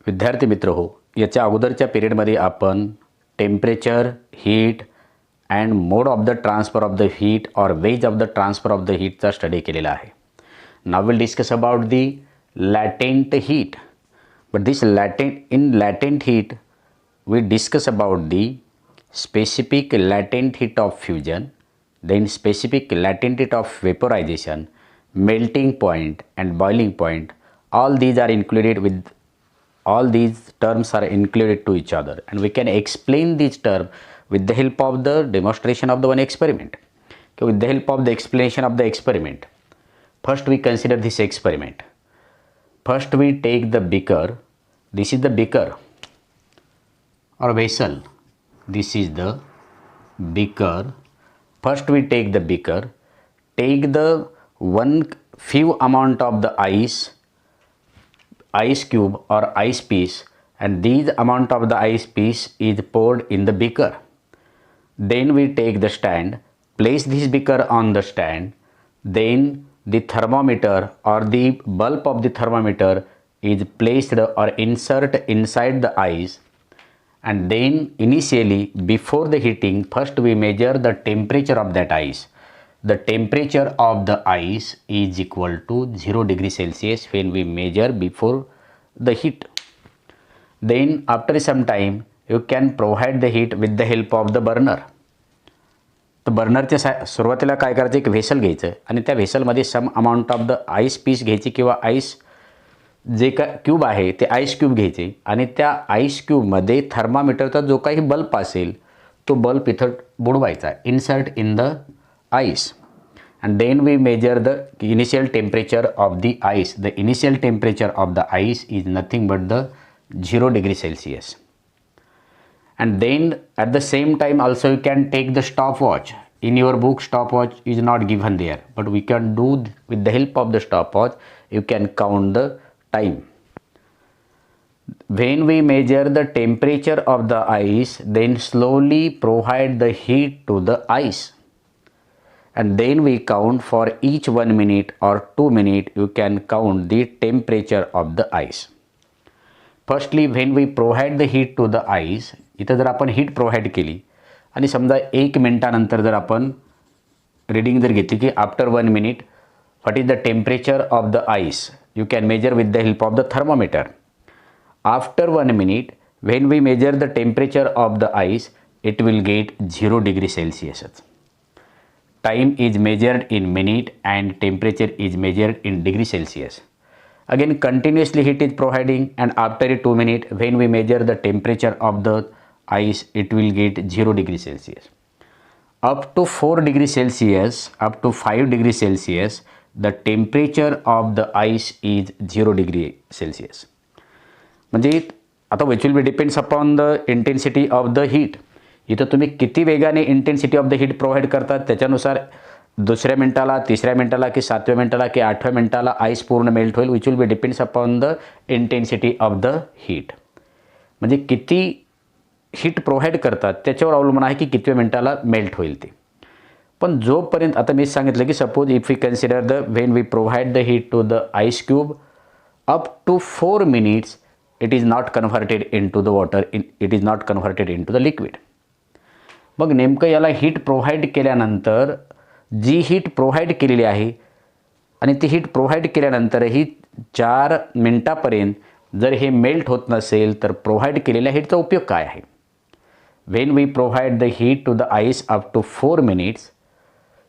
विद्यार्थी मित्र हो, याच्या अगोदरच्या पिरियडमध्ये आपण temperature, heat and mode of the transfer of the heat or ways of the transfer of the हीटचा स्टडी केलेला आहे. Now will discuss about the latent heat. But this latent heat we discuss about the specific latent heat of fusion, then specific latent heat of vaporization, melting point and boiling point. All these terms are included to each other, and we can explain these terms with the help of the demonstration of the one experiment. Okay, with the help of the explanation of the experiment, first we consider this experiment. First we take the beaker. This is the beaker or vessel. This is the beaker. First we take the beaker, take the few amount of the ice cube or ice piece, and this amount of the ice piece is poured in the beaker. Then we take the stand, place this beaker on the stand, then the thermometer or the bulb of the thermometer is placed or insert inside the ice. And then initially before the heating, first we measure the temperature of that ice. The temperature of the ice is equal to 0 degree Celsius when we measure before the heat. Then after some time you can provide the heat with the help of the burner. तर बर्नरच्या सुरुवातीला काय करायचं, एक vessel घ्यायचं आणि त्या व्हेसलमध्ये some amount of the ice piece घ्यायची किंवा आईस जे का क्यूब आहे ते आईस क्यूब घ्यायचे आणि त्या आईस क्यूबमध्ये थर्मामीटरचा जो काही बल्ब असेल तो बल्ब इथं बुडवायचा, insert in the ice. And then we measure the initial temperature of the ice. The initial temperature of the ice is nothing but the 0 degree Celsius. And then at the same time also you can take the stopwatch. In your book stopwatch is not given there, but we can do with the help of the stopwatch. You can count the time. When we measure the temperature of the ice, then slowly provide the heat to the ice, and then we count for each 1 minute or 2 minutes. You can count the temperature of the ice. Firstly, when we provide the heat to the ice, इथं जर आपण heat provide केली आणि समजा 1 मिनिटानंतर जर आपण reading जर घेतली की after 1 minute what is the temperature of the ice, you can measure with the help of the thermometer. After 1 minute when we measure the temperature of the ice, it will get 0 degree Celsius. Time is measured in minute and temperature is measured in degree Celsius. Again continuously heat is providing, and after 2 minutes when we measure the temperature of the ice, it will get 0 degree Celsius. Up to 4 degree Celsius, up to 5 degree Celsius, the temperature of the ice is 0 degree Celsius. म्हणजे आता which will be depends upon the intensity of the heat. इथं तुम्ही किती वेगाने intensity of the heat provide करतात त्याच्यानुसार 2ऱ्या मिनिटाला, 3ऱ्या मिनिटाला की 7व्या मिनिटाला की 8व्या मिनिटाला आईस पूर्ण मेल्ट होईल. Which will be depends upon the intensity of the heat. म्हणजे किती हीट प्रोव्हाइड करतात त्याच्यावर अवलंबून आहे की कितव्या मिनिटाला मेल्ट होईल ते. पण जोपर्यंत आता मी सांगितलं की suppose if we consider the when we provide the heat to the ice cube up to 4 minutes, it is not converted into the water, it is not converted into the liquid. मग नेमकं याला heat provide केल्यानंतर जी heat provide केलेली आहे आणि ती heat provide केल्यानंतरही 4 मिनिटापर्यंत जर हे मेल्ट होत नसेल तर प्रोव्हाइड केलेल्या हीटचा उपयोग काय आहे. When we provide the heat to the ice up to 4 minutes,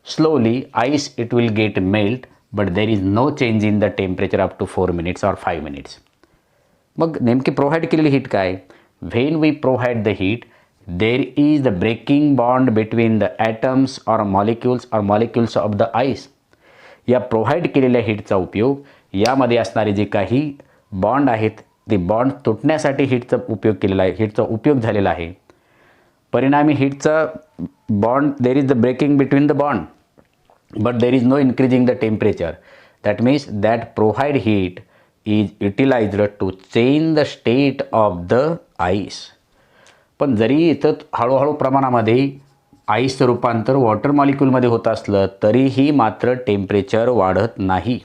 slowly ice it will get melt, but there is no change in the temperature up to 4 minutes or 5 minutes. मग नेमकी provide केलेली heat काय. When we provide the heat, there is the breaking bond between the atoms or molecules of the ice. या provide केलेल्या हीटचा उपयोग यामध्ये असणारे जे काही बॉन्ड आहेत ते बॉन्ड तुटण्यासाठी हीटचा उपयोग केलेला आहे, हीटचा उपयोग झालेला आहे. परिणामी हीटचा bond, there is the breaking between the bond but there is no increasing the temperature. That means that provide heat is utilised to change the state of the ice. पण जरी इथं हळूहळू प्रमाणामध्ये आईसचं रूपांतर वॉटर मॉलिक्यूलमध्ये होत असलं तरीही मात्र टेम्परेचर वाढत नाही.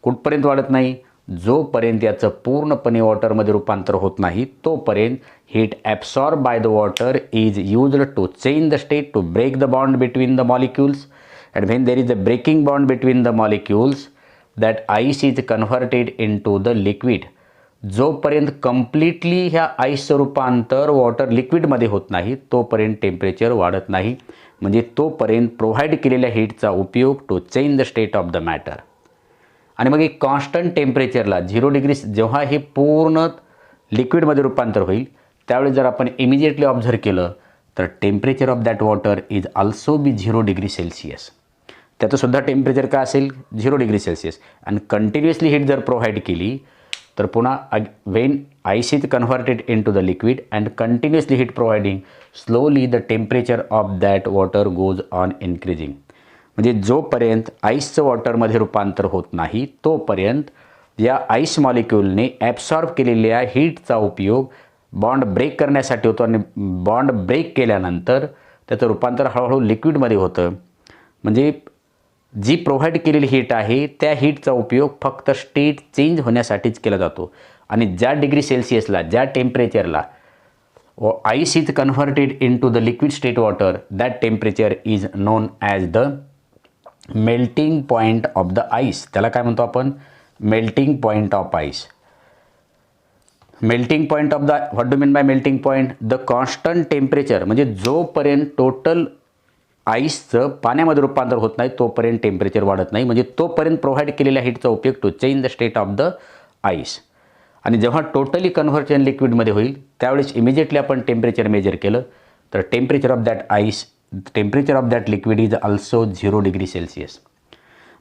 कुठपर्यंत वाढत नाही. जोपर्यंत याचं पूर्णपणे वॉटरमध्ये रूपांतर होत नाही तोपर्यंत heat absorb by the water is used to change the state, to break the bond between the molecules, and when there is a breaking bond between the molecules that ice is converted into the liquid. जोपर्यंत completely ह्या आईसचं रूपांतर water लिक्विडमध्ये होत नाही तोपर्यंत temperature वाढत नाही. म्हणजे तोपर्यंत प्रोव्हाइड केलेल्या हीटचा उपयोग to change the state of the matter. आणि मग एक कॉन्स्टंट टेम्परेचरला 0 डिग्री जेव्हा हे पूर्ण लिक्विडमध्ये रूपांतर होईल त्यावेळेस जर आपण इमिजिएटली ऑब्झर्व केलं तर temperature of that water is also be 0 degree Celsius. त्याचंसुद्धा टेम्परेचर काय असेल 0 डिग्री सेल्सिअस. आणि कंटिन्युअसली हीट जर प्रोव्हाइड केली तर पुन्हा when ice is converted into the liquid and continuously heat providing slowly the temperature of that water goes on increasing. म्हणजे जोपर्यंत आईसचं वॉटरमध्ये रूपांतर होत नाही तोपर्यंत या आईस मॉलिक्यूलने ॲब्सॉर्ब केलेल्या हीटचा उपयोग बॉन्ड ब्रेक करण्यासाठी होतो आणि बॉन्ड ब्रेक केल्यानंतर त्याचं रूपांतर हळूहळू लिक्विडमध्ये होतं. म्हणजे जी प्रोव्हाइड केलेली हीट आहे त्या हीटचा उपयोग फक्त स्टेट चेंज होण्यासाठीच केला जातो. आणि ज्या डिग्री सेल्सिअसला ज्या टेम्परेचरला ice is converted into the liquid state water that temperature is known as the melting point of the ice. त्याला काय म्हणतो आपण melting point of ice. Melting point of the what do mean by melting point? The constant temperature. म्हणजे जोपर्यंत total आईसचं पाण्यामध्ये रूपांतर होत नाही तोपर्यंत टेम्परेचर वाढत नाही. म्हणजे तोपर्यंत प्रोव्हाइड केलेल्या हीटचा उपयोग to change the state of the ice. आणि जेव्हा टोटली कन्व्हर्जन लिक्विडमध्ये होईल त्यावेळेस इमिजिएटली आपण टेम्परेचर मेजर केलं तर temperature of that ice, temperature of that liquid is also 0 degree Celsius.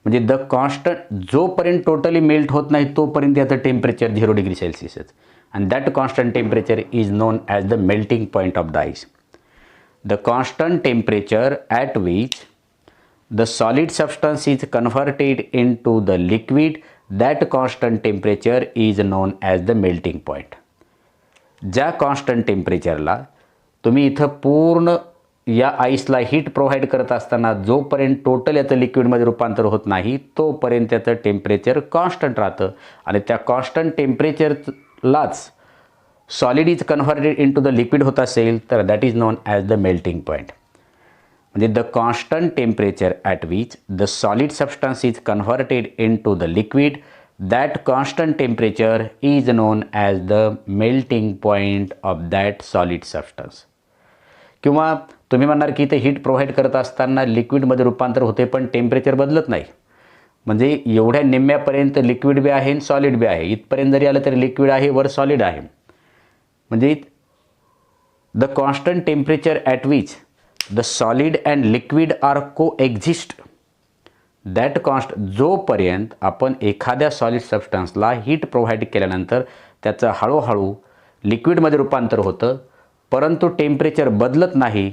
म्हणजे द कॉन्स्टंट जोपर्यंत टोटली मेल्ट होत नाही तोपर्यंत याचं temperature 0 degree Celsius. And that constant temperature is known as the melting point of the ice. The constant temperature at which the solid substance is converted into the liquid, that constant temperature is known as the melting point. ज्या constant टेम्परेचरला तुम्ही इथं पूर्ण या आईसला heat provide करत असताना जोपर्यंत total याचं लिक्विडमध्ये रूपांतर होत नाही तोपर्यंत त्याचं टेम्परेचर कॉन्स्टंट राहतं. आणि त्या कॉन्स्टंट टेम्परेचरलाच solid is converted into the liquid होत असेल तर that is known as the melting point. म्हणजे the constant temperature at which the solid substance is converted into the liquid that constant temperature is known as the melting point of that solid substance. किंवा तुम्ही म्हणणार की ते heat provide करत असताना लिक्विडमध्ये रूपांतर होते पण टेम्परेचर बदलत नाही. म्हणजे एवढ्या निम्म्यापर्यंत लिक्विड बी आहे आणि सॉलिड बी आहे. इथपर्यंत जरी आलं तरी लिक्विड आहे वर सॉलिड आहे. म्हणजे the constant temperature at which the solid and liquid are coexist that जोपर्यंत आपण एखाद्या सॉलिड सबस्टन्सला हीट प्रोव्हाइड केल्यानंतर त्याचं हळूहळू लिक्विडमध्ये रूपांतर होतं परंतु टेम्परेचर बदलत नाही.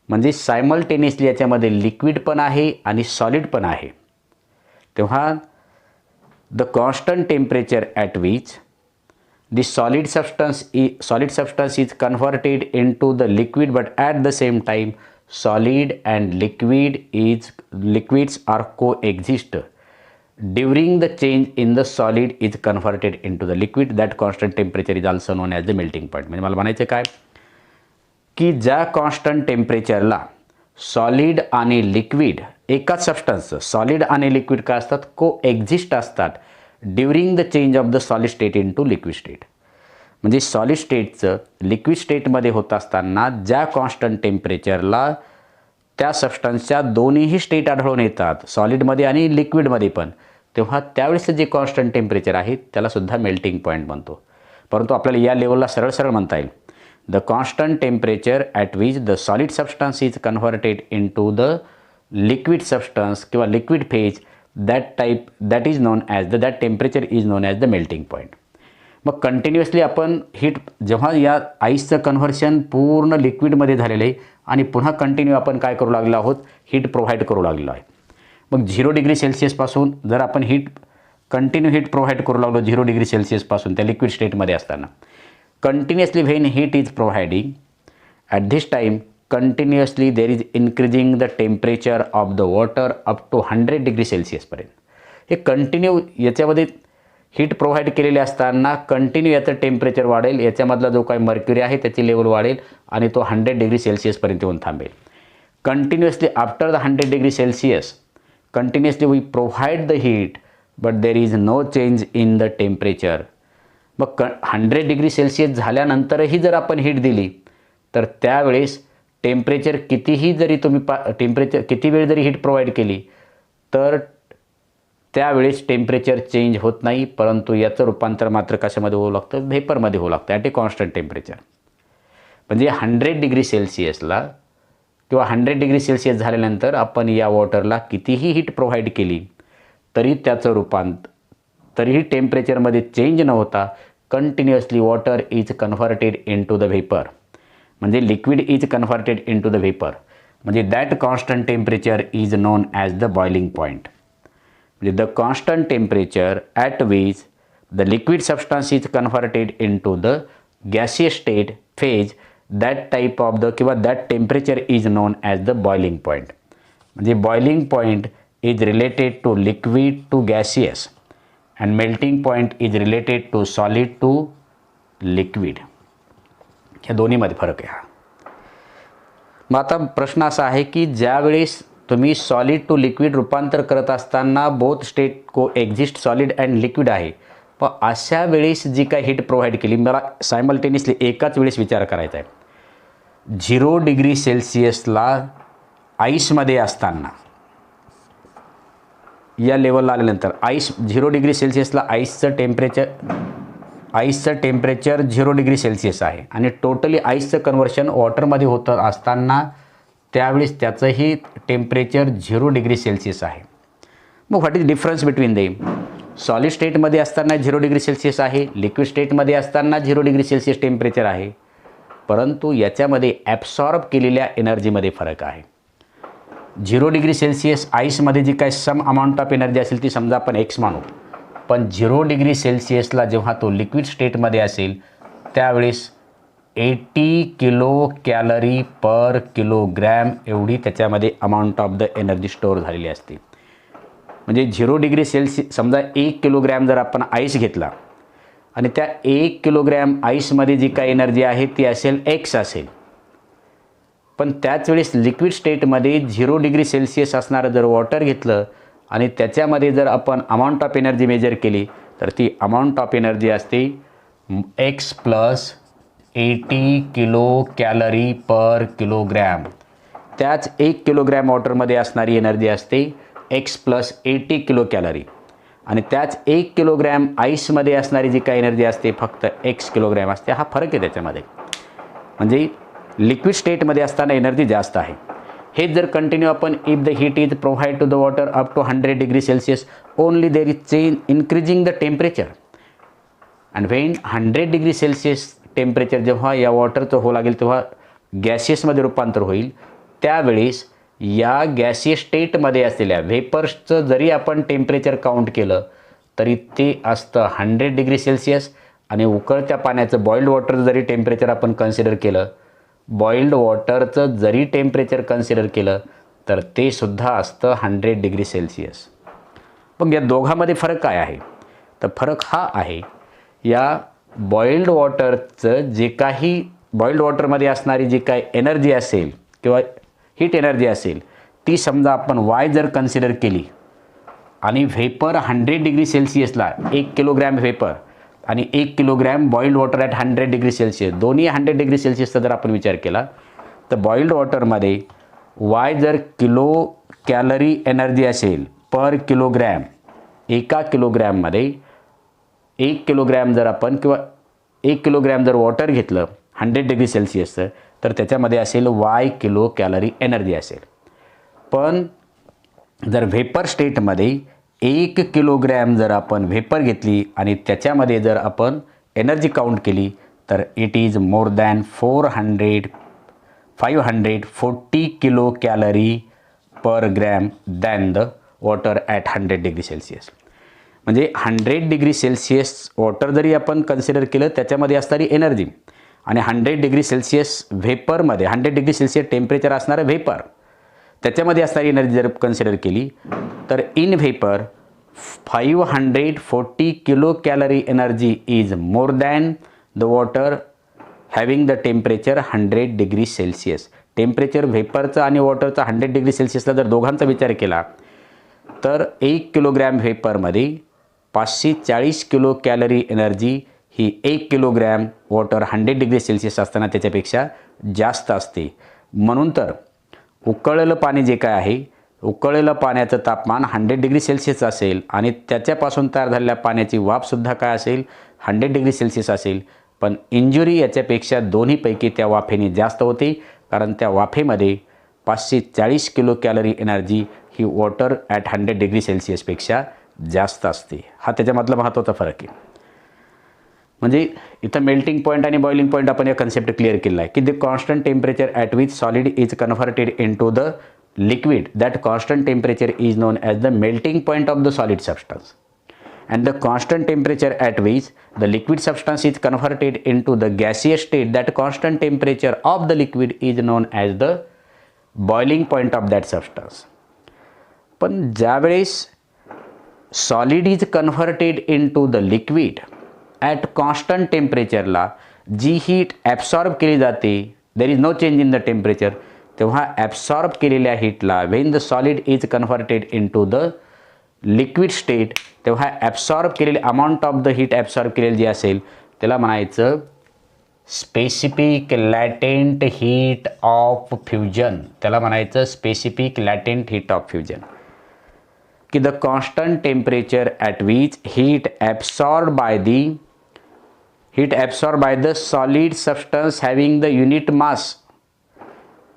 म्हणजे सायमल्टेनियसली याच्यामध्ये लिक्विड पण आहे आणि सॉलिड पण आहे. तेव्हा the constant temperature at which the solid substance is converted into the liquid, but at the same time solid and liquids are coexist during the change in the solid is converted into the liquid. That constant temperature is also known as the melting point. म्हणजे मला म्हणायचं काय की ज्या constant टेम्परेचरला solid आणि liquid एकाच substance solid आणि लिक्विड काय असतात कोएक्झिस्ट असतात during the change of the solid state into liquid state. म्हणजे सॉलिड स्टेटचं लिक्विड स्टेटमध्ये होत असताना ज्या कॉन्स्टंट टेम्परेचरला त्या सबस्टन्सच्या दोन्हीही स्टेट आढळून येतात सॉलिडमध्ये आणि लिक्विडमध्ये पण तेव्हा त्यावेळेसचं जे कॉन्स्टंट टेम्परेचर आहे त्यालासुद्धा मेल्टिंग पॉईंट बनतो. परंतु आपल्याला या लेवलला सरळ सरळ म्हणता येईल the constant temperature at which the solid substance is converted into the liquid substance किंवा liquid phase that is known as that temperature is known as the melting point. मग कंटिन्युअसली आपण हीट जेव्हा या आईसचं conversion पूर्ण लिक्विडमध्ये झालेलं आहे आणि पुन्हा कंटिन्यू आपण काय करू लागलो आहोत हीट प्रोव्हाइड करू लागलेलो आहे. मग 0 डिग्री सेल्सिअसपासून जर आपण कंटिन्यू हीट प्रोव्हाइड करू लागलो 0 डिग्री सेल्सिअसपासून त्या लिक्विड स्टेटमध्ये असताना continuously when heat is providing at this time continuously there is increasing the temperature of the water up to 100 degree सेल्सिअसपर्यंत. हे कंटिन्यू याच्यामध्ये हीट प्रोव्हाइड केलेली असताना कंटिन्यू याचं टेम्परेचर वाढेल, याच्यामधला जो काही मर्क्युरी आहे त्याची लेवल वाढेल आणि तो 100 डिग्री सेल्सिअसपर्यंत येऊन थांबेल. Continuously after the 100 degree Celsius continuously we provide the heat but there is no change in the temperature. मग 100 डिग्री सेल्सिअस झाल्यानंतरही जर आपण हीट दिली तर त्यावेळेस टेम्परेचर कितीही जरी तुम्ही टेम्परेचर किती वेळ जरी हीट प्रोव्हाइड केली तर त्यावेळेस टेम्परेचर चेंज होत नाही, परंतु याचं रूपांतर मात्र कशामध्ये होऊ लागतं, व्हेपरमध्ये होऊ लागतं ॲट ए कॉन्स्टंट टेम्परेचर. म्हणजे 100 डिग्री सेल्सिअसला किंवा 100 डिग्री सेल्सिअस झाल्यानंतर आपण या वॉटरला कितीही हीट प्रोव्हाइड केली तरी त्याचं तरीही टेम्परेचरमध्ये चेंज न होता continuously water is converted into the vapour. म्हणजे liquid is converted into the vapour. म्हणजे that constant temperature is known as the boiling point. म्हणजे the constant temperature at which the liquid substance is converted into the gaseous state phase that type of the किंवा that temperature is known as the boiling point. म्हणजे boiling point is related to liquid to gaseous and melting point is related to solid to liquid. ह्या दोन्हीमध्ये फरक आहे. मग आता प्रश्न असा आहे की ज्यावेळेस तुम्ही सॉलिड टू लिक्विड रूपांतर करत असताना बोथ स्टेट को एक्झिस्ट सॉलिड अँड लिक्विड आहे, पण अशा वेळेस जी काय हीट प्रोव्हाइड केली, मला सायमल्टेनियसली एकाच वेळेस विचार करायचा आहे. 0 डिग्री सेल्सिअसला आईसमध्ये असताना या लेवलला आल्यानंतर 0 डिग्री सेल्सिअसला आईसचं टेम्परेचर 0 डिग्री सेल्सिअस आहे आणि टोटली आईसचं कन्व्हर्शन वॉटरमध्ये होतं असताना त्यावेळेस त्याचंही टेम्परेचर 0 डिग्री सेल्सिअस आहे. मग what is difference between them. Solid स्टेटमध्ये असताना 0 डिग्री सेल्सिअस आहे, लिक्विड स्टेटमध्ये असताना 0 डिग्री सेल्सिअस टेम्परेचर आहे, परंतु याच्यामध्ये ॲब्सॉर्ब केलेल्या एनर्जीमध्ये फरक आहे. 0 डिग्री सेल्सिअस आईसमध्ये जी काय सम अमाऊंट ऑफ एनर्जी असेल ती समजा आपण एक्स मानू, पण 0 डिग्री सेल्सिअसला जेव्हा तो लिक्विड स्टेटमध्ये असेल त्यावेळेस 80 किलो कॅलरी पर किलोग्रॅम एवढी त्याच्यामध्ये amount of the energy store झालेली असते. म्हणजे 0 डिग्री सेल्सिअस समजा 1 किलोग्रॅम जर आपण आईस घेतला आणि त्या 1 किलोग्रॅम आईसमध्ये जी काय एनर्जी आहे ती असेल एक्स असेल, पण त्याच वेळेस लिक्विड स्टेटमध्ये 0 डिग्री सेल्सिअस असणारं जर वॉटर घेतलं आणि त्याच्यामध्ये जर आपण अमाऊंट ऑफ एनर्जी मेजर केली तर ती अमाऊंट ऑफ एनर्जी असते x plus 80 kilo calorie per kilogram. त्याच 1 किलोग्रॅम वॉटरमध्ये असणारी एनर्जी असते एक्स प्लस 80 किलो कॅलरी आणि त्याच 1 किलोग्रॅम आईसमध्ये असणारी जी काही एनर्जी असते फक्त एक्स किलोग्रॅम असते. हा फरक आहे त्याच्यामध्ये. म्हणजे लिक्विड स्टेटमध्ये असताना एनर्जी जास्त आहे. हे जर कंटिन्यू आपण if the heat is provide to the water up to 100 degree Celsius only there is change increasing the temperature and when 100 degree Celsius temperature जेव्हा या वॉटरचं हो लागेल तेव्हा गॅसियसमध्ये रूपांतर होईल. त्यावेळेस या गॅसियस स्टेटमध्ये असलेल्या व्हेपर्सचं जरी आपण टेम्परेचर काउंट केलं तरी ते असतं 100 डिग्री सेल्सिअस आणि उकळत्या पाण्याचं बॉइल्ड वॉटरचं जरी टेम्परेचर आपण कन्सिडर केलं तर ते सुद्धा असतं 100 डिग्री सेल्सिअस. मग या दोघांमध्ये फरक काय आहे, तर फरक हा आहे या बॉइल्ड वॉटरचं जे काही बॉइल्ड वॉटरमध्ये असणारी जी काही एनर्जी असेल किंवा हीट एनर्जी असेल ती समजा आपण वाय जर कन्सिडर केली आणि व्हेपर 100 डिग्री सेल्सिअसला 1 किलोग्रॅम व्हेपर आणि 1 kilogram boiled water at 100 degree Celsius दोन्ही 100 डिग्री सेल्सिअसचा जर आपण विचार केला तर बॉइल्ड वॉटरमध्ये वाय जर किलो कॅलरी एनर्जी असेल पर किलोग्रॅम, एका किलोग्रॅममध्ये 1 किलोग्रॅम जर आपण किंवा 1 किलोग्रॅम जर वॉटर घेतलं 100 डिग्री सेल्सिअसचं तर त्याच्यामध्ये असेल वाय किलो कॅलरी एनर्जी असेल. पण जर व्हेपर स्टेटमध्ये 1 किलोग्रॅम जर आपण व्हेपर घेतली आणि त्याच्यामध्ये जर आपण एनर्जी काउंट केली तर it is more than 540 kilo calorie per gram than the water at 100 degree Celsius. म्हणजे 100 डिग्री सेल्सिअस वॉटर जरी आपण कन्सिडर केलं त्याच्यामध्ये असणारी एनर्जी आणि 100 डिग्री सेल्सिअस व्हेपरमध्ये 100 डिग्री सेल्सिअस टेम्परेचर असणारं व्हेपर त्याच्यामध्ये असणारी एनर्जी जर कन्सिडर केली तर in vapour 540 kilocalorie energy is more than the water having the temperature 100 degree Celsius. Temperature व्हेपरचा आणि वॉटरचा 100 डिग्री सेल्सिअसला जर दोघांचा विचार केला तर 1 किलोग्रॅम व्हेपरमध्ये 540 किलो कॅलरी एनर्जी ही 1 किलोग्रॅम वॉटर 100 डिग्री सेल्सिअस असताना त्याच्यापेक्षा जास्त असते. म्हणून तर उकळलेलं पाणी जे काय आहे, उकळलेलं पाण्याचं तापमान 100 डिग्री सेल्सिअस असेल आणि त्याच्यापासून तयार झालेल्या पाण्याची वाफसुद्धा काय असेल, 100 डिग्री सेल्सिअस असेल. पण इंजुरी याच्यापेक्षा दोन्हीपैकी त्या वाफेने जास्त होते, कारण त्या वाफेमध्ये 540 किलो कॅलरी एनर्जी ही वॉटर ॲट 100 डिग्री सेल्सिअसपेक्षा जास्त असते. हा त्याच्यामधला महत्त्वाचा फरक आहे. म्हणजे इथं मेल्टिंग पॉईंट आणि बॉइलिंग पॉईंट आपण या कन्सेप्ट क्लिअर केला आहे की the constant temperature at which solid is converted into the liquid, that constant temperature is known as the melting point of the solid substance, and the constant temperature at which the liquid substance is converted into the gaseous state, that constant temperature of the liquid is known as the boiling point of that substance. पण ज्यावेळेस solid is converted into the liquid at constant टेम्परेचरला जी heat absorb केली जाते, there is no change in the temperature, तेव्हा ॲब्सॉर्ब केलेल्या हीटला when the solid is converted into the liquid state, तेव्हा ॲब्सॉर्ब केलेले amount of the heat absorb केलेली जी असेल त्याला म्हणायचं specific latent heat of fusion. त्याला म्हणायचं specific latent heat of fusion. की the constant temperature at which heat absorb by the solid substance having the unit mass,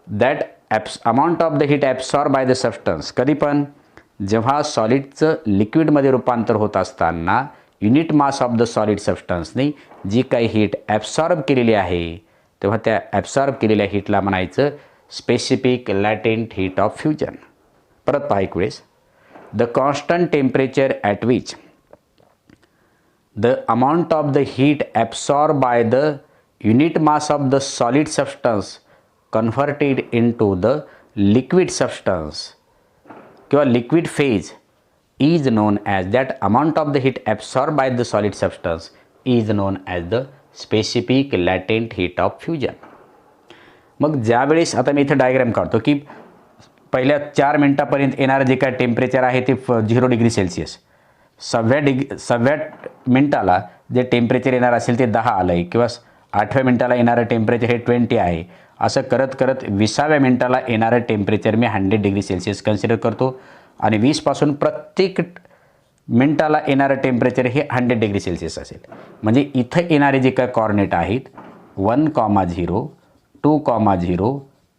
that amount of the heat absorb by the substance. कधी पण जेव्हा सॉलिडचं लिक्विडमध्ये रूपांतर होत असताना unit mass of the solid सबस्टन्सने जी काही हीट ॲब्सॉर्ब केलेली आहे तेव्हा त्या ॲब्सॉर्ब केलेल्या हीटला म्हणायचं specific latent heat of fusion. परत पहा एक वेळेस, the constant temperature at which the amount of the heat absorb by the unit mass of the solid substance converted into the liquid substance किंवा liquid phase is known as that amount of the heat absorb by the solid substance is known as the specific latent heat of fusion. मग ज्यावेळेस आता मी इथं diagram काढतो की पहिल्या 4 मिनटापर्यंत येणारं जे काय टेम्परेचर आहे ते 0 डिग्री सेल्सिअस, 6व्या मिनटाला जे टेम्परेचर येणार असेल ते 10 आलं आहे, किंवा 8व्या मिनटाला येणारं टेम्परेचर हे 20 आहे. असं करत करत 20व्या मिनटाला येणारं टेम्परेचर मी 100 डिग्री सेल्सिअस कन्सिडर करतो आणि 20 पासून प्रत्येक मिनटाला येणारं टेम्परेचर हे 100 डिग्री सेल्सिअस असेल. म्हणजे इथं येणारे जे काय कॉर्डिनेट आहेत 1,0, 2,0,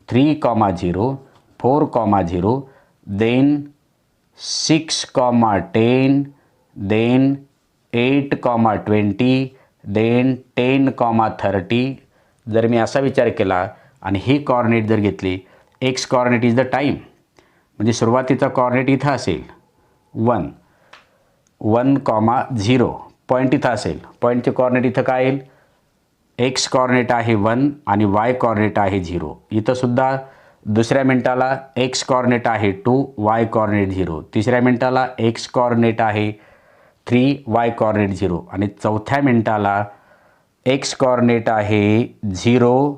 3,0, 4,0, देन 6,10, देन 8,20, देन 10,30. जर मी असा विचार केला आणि ही कॉर्डिनेट जर घेतली, x coordinate is the time, म्हणजे सुरुवातीचा कॉर्डिनेट इथं असेल 1, 1,0 पॉईंट इथं असेल. पॉईंटचे कॉर्डिनेट इथं काय येईल, एक्स कॉर्डिनेट आहे 1 आणि वाय कॉर्डिनेट आहे 0. इथंसुद्धा दुसऱ्या मिनटाला एक्स कॉर्डिनेट आहे 2, वाय कॉर्डिनेट 0. तिसऱ्या मिनटाला एक्स कॉर्डिनेट आहे 3, वाय कॉर्डिनेट 0. आणि चौथ्या मिनटाला एक्स कॉर्डिनेट आहे 0,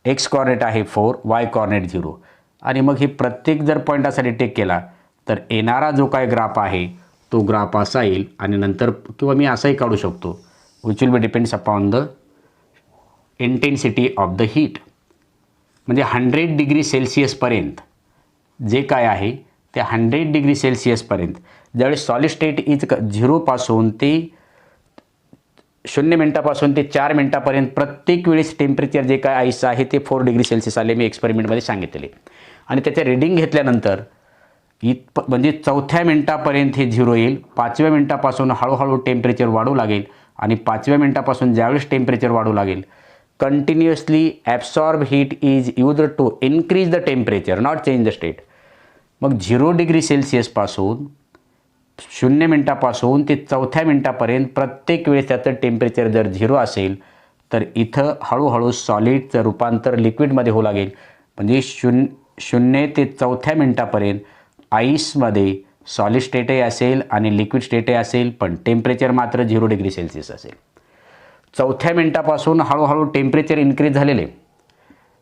एक्स कॉर्डिनेट आहे 4, वाय कॉर्डिनेट 0. आणि मग हे प्रत्येक जर पॉईंटासाठी टेक केला तर येणारा जो काय ग्राफ आहे तो ग्राफ असा येईल. आणि नंतर किंवा मी असाही काढू शकतो, which will be depends upon the intensity of the heat. म्हणजे 100 डिग्री सेल्सिअसपर्यंत जे काय आहे ते 100 डिग्री सेल्सिअसपर्यंत ज्यावेळेस सॉलिड स्टेट इज 0 पासून ते 0 मिनटापासून ते 4 मिनटापर्यंत प्रत्येक वेळेस टेम्परेचर जे काय आईस आहे ते 4 डिग्री सेल्सिअस आले, मी एक्सपेरिमेंटमध्ये सांगितले. आणि त्याच्या रिडिंग घेतल्यानंतर म्हणजे 4थ्या मिनटापर्यंत हे 0 येईल. 5व्या मिनटापासून हळूहळू टेम्परेचर वाढू लागेल आणि 5व्या मिनटापासून ज्यावेळेस टेम्परेचर वाढू लागेल, continuously absorb heat is used to increase the temperature, not change the state. मग 0 डिग्री सेल्सिअसपासून 0 मिनटापासून ते 4थ्या मिनटापर्यंत प्रत्येक वेळेस त्याचं टेम्परेचर जर 0 असेल तर इथं हळूहळू सॉलिडचं रूपांतर लिक्विडमध्ये होऊ लागेल. म्हणजे 0 ते 4थ्या मिनटापर्यंत आईसमध्ये सॉलिड स्टेटही असेल आणि लिक्विड स्टेटही असेल, पण टेम्परेचर मात्र 0 डिग्री सेल्सिअस असेल. चौथ्या मिनिटापासून हळूहळू टेम्परेचर इन्क्रीज झालेले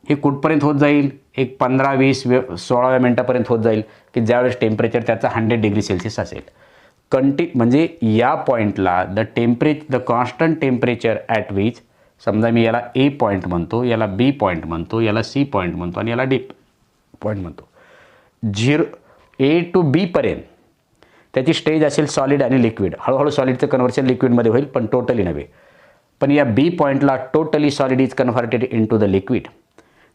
हे कुठपर्यंत होत जाईल, एक 15, 20, 16व्या मिनिटापर्यंत होत जाईल की ज्यावेळेस टेम्परेचर त्याचा 100 डिग्री सेल्सिअस असेल. म्हणजे या पॉईंटला the constant temperature at which, समजा मी याला ए पॉईंट म्हणतो, याला बी पॉईंट म्हणतो, याला सी पॉईंट म्हणतो आणि याला डी पॉईंट म्हणतो. ए टू बीपर्यंत त्याची स्टेज असेल सॉलिड आणि लिक्विड. हळूहळू सॉलिडचं कन्व्हर्शन लिक्विडमध्ये होईल, पण टोटली नव्हे. पण या बी पॉईंटला totally solid is converted into the liquid.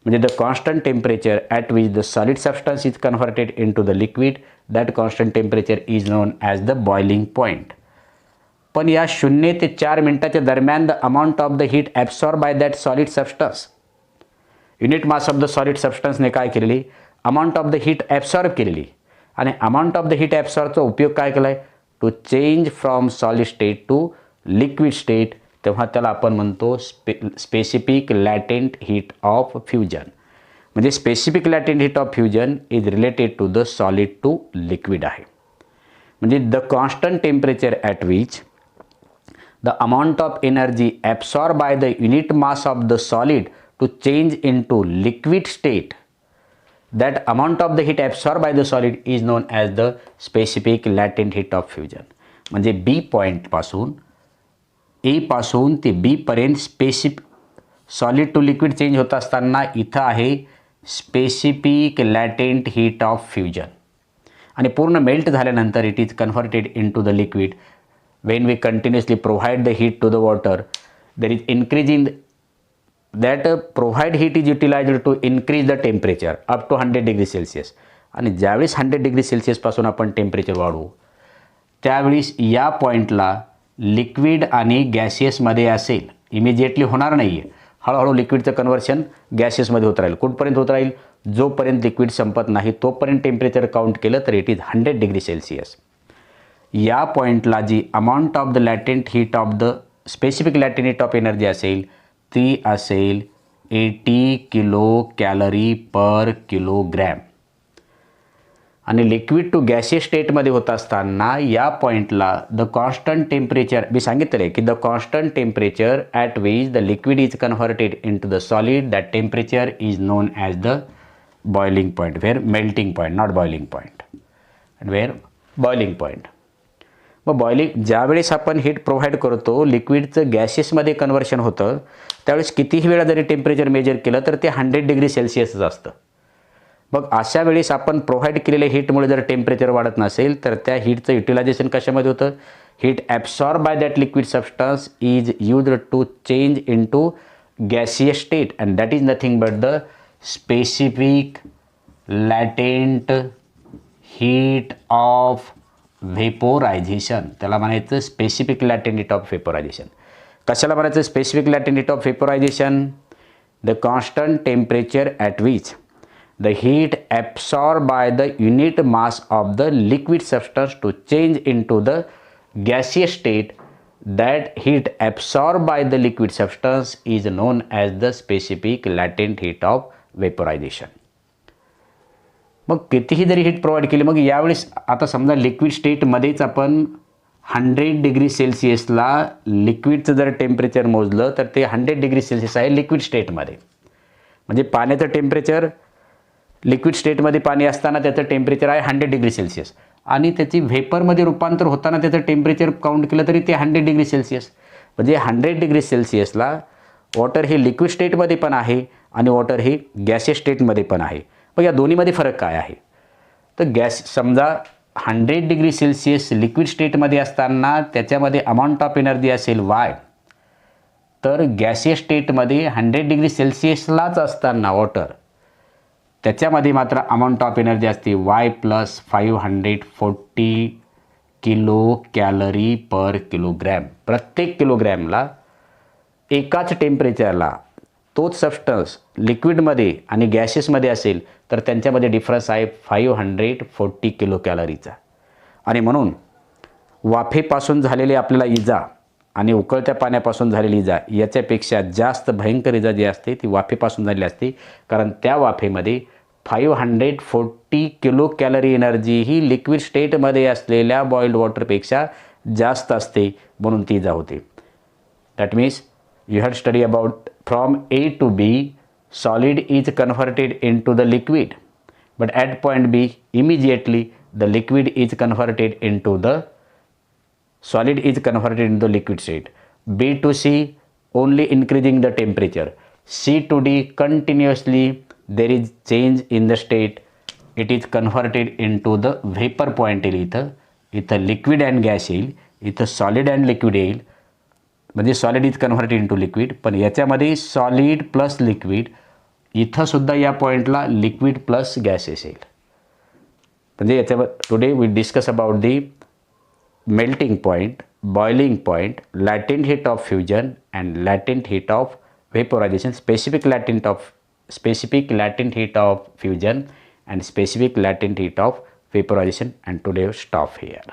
म्हणजे the constant temperature at which the solid substance is converted into the liquid, that constant temperature is known as the boiling point. पण या 0 ते 4 मिनिटाच्या दरम्यान the amount of the heat absorb by that solid substance, unit mass of the solid सबस्टन्सने काय केलेली, amount of the heat absorb केलेली. आणि अमाऊंट ऑफ द हीट ॲब्सॉर्बचा उपयोग काय केला आहे, to change from solid state to liquid state. तेव्हा त्याला आपण म्हणतो specific latent heat of fusion. म्हणजे specific latent heat of fusion is related to the solid to liquid आहे. म्हणजे the constant temperature at which the amount of energy absorb by the unit mass of the solid to change into liquid state, that amount of the heat absorbed by the solid is known as the specific latent heat of fusion. म्हणजे बी पॉईंटपासून ए पासून ते बी पर्यंत solid to liquid change होत असताना इथं आहे specific latent heat of fusion. आणि पूर्ण मेल्ट झाल्यानंतर it is converted into the liquid. When we continuously provide the heat to the water, there is increase in that provide heat is utilized to increase the temperature up to 100 degree Celsius. आणि ज्यावेळेस 100 degree सेल्सिअसपासून आपण temperature वाढवू त्यावेळेस या पॉईंटला liquid आणि गॅसियसमध्ये असेल, immediately होणार नाही आहे. हळूहळू लिक्विडचं कन्व्हर्शन गॅसियसमध्ये होत राहील. कुठपर्यंत होत राहील, जोपर्यंत लिक्विड संपत नाही तोपर्यंत टेम्परेचर काउंट केलं तर इट इज 100 डिग्री सेल्सिअस. या पॉईंटला जी amount of the latent heat of the specific latent heat of energy असेल ती असेल 80 किलो कॅलरी पर किलोग्रॅम. आणि लिक्विड टू गॅसियस स्टेटमध्ये होत असताना या पॉईंटला द कॉन्स्टंट टेम्परेचर, मी सांगितलं आहे की the constant temperature at which the liquid is converted into the solid, that temperature is known as the boiling point, where melting point, not boiling point, and where boiling point. मग ज्यावेळेस आपण heat provide करतो लिक्विडचं गॅसेसमध्ये conversion होतं त्यावेळेस कितीही वेळा जरी temperature measure केलं तर ते 100 डिग्री सेल्सिअसच असतं. मग अशा वेळेस आपण प्रोव्हाइड केलेल्या हीटमुळे जर टेम्परेचर वाढत नसेल तर त्या हीटचं युटिलायझेशन कशामध्ये होतं, heat absorb by that liquid substance is used to change into gaseous state and that is nothing but the specific latent heat of vaporisation. त्याला म्हणायचं specific latent heat of vaporisation. कशाला म्हणायचं specific latent heat of vaporisation, the constant temperature at which the heat absorb by the unit mass of the liquid substance to change into the gaseous state, that heat absorb by the liquid substance is known as the specific latent heat of vaporisation. मग कितीही जरी heat provide केली, मग यावेळेस आता समजा liquid स्टेटमध्येच आपण 100 degree सेल्सिअसला लिक्विडचं जर टेम्परेचर मोजलं तर ते 100 डिग्री सेल्सिअस आहे लिक्विड स्टेटमध्ये. म्हणजे पाण्याचं टेम्परेचर लिक्विड स्टेटमध्ये पाणी असताना त्याचं टेम्परेचर आहे 100 डिग्री सेल्सिअस आणि त्याची व्हेपरमध्ये रूपांतर होताना त्याचं टेम्परेचर काउंट केलं तरी ते 100 डिग्री सेल्सिअस. म्हणजे 100 डिग्री सेल्सिअसला वॉटर हे लिक्विड स्टेटमध्ये पण आहे आणि वॉटर हे गॅसियस स्टेटमध्ये पण आहे. मग या दोन्हीमध्ये फरक काय आहे, तर समजा 100 डिग्री सेल्सिअस लिक्विड स्टेटमध्ये असताना त्याच्यामध्ये अमाऊंट ऑफ एनर्जी असेल वाय, तर गॅसियस स्टेटमध्ये 100 डिग्री सेल्सिअसलाच असताना वॉटर त्याच्यामध्ये मात्र अमाऊंट ऑफ एनर्जी असते Y plus 540 kilo calorie per kilogram. प्रत्येक किलोग्रॅमला एकाच टेम्परेचरला तोच सबस्टन्स लिक्विडमध्ये आणि गॅसेसमध्ये असेल तर त्यांच्यामध्ये डिफरन्स आहे 540 किलो कॅलरीचा. आणि म्हणून वाफेपासून झालेली आपल्याला इजा आणि उकळत्या पाण्यापासून झालेली इजा याच्यापेक्षा जास्त भयंकर इजा जी असते ती वाफेपासून झालेली असते, कारण त्या वाफेमध्ये 540 किलो कॅलरी एनर्जी ही लिक्विड स्टेटमध्ये असलेल्या बॉइल्ड वॉटरपेक्षा जास्त असते, म्हणून ती जा होते. That means you had study about from A to B solid is converted into the liquid, but at point B immediately the liquid is converted into the solid is converted into liquid state. B to C only increasing the temperature. C to D continuously there is change in the state. It is converted into the vapor point येईल. इथं liquid and gas येईल, इथं solid and liquid येईल. म्हणजे solid is converted into liquid. पण याच्यामध्ये solid plus liquid, इथं सुद्धा या पॉईंटला लिक्विड प्लस गॅसेस येईल. म्हणजे याच्यावर today we discuss about the melting point, boiling point, latent heat of fusion and latent heat of vaporization, specific latent heat of fusion and specific latent heat of vaporization. And today stop here.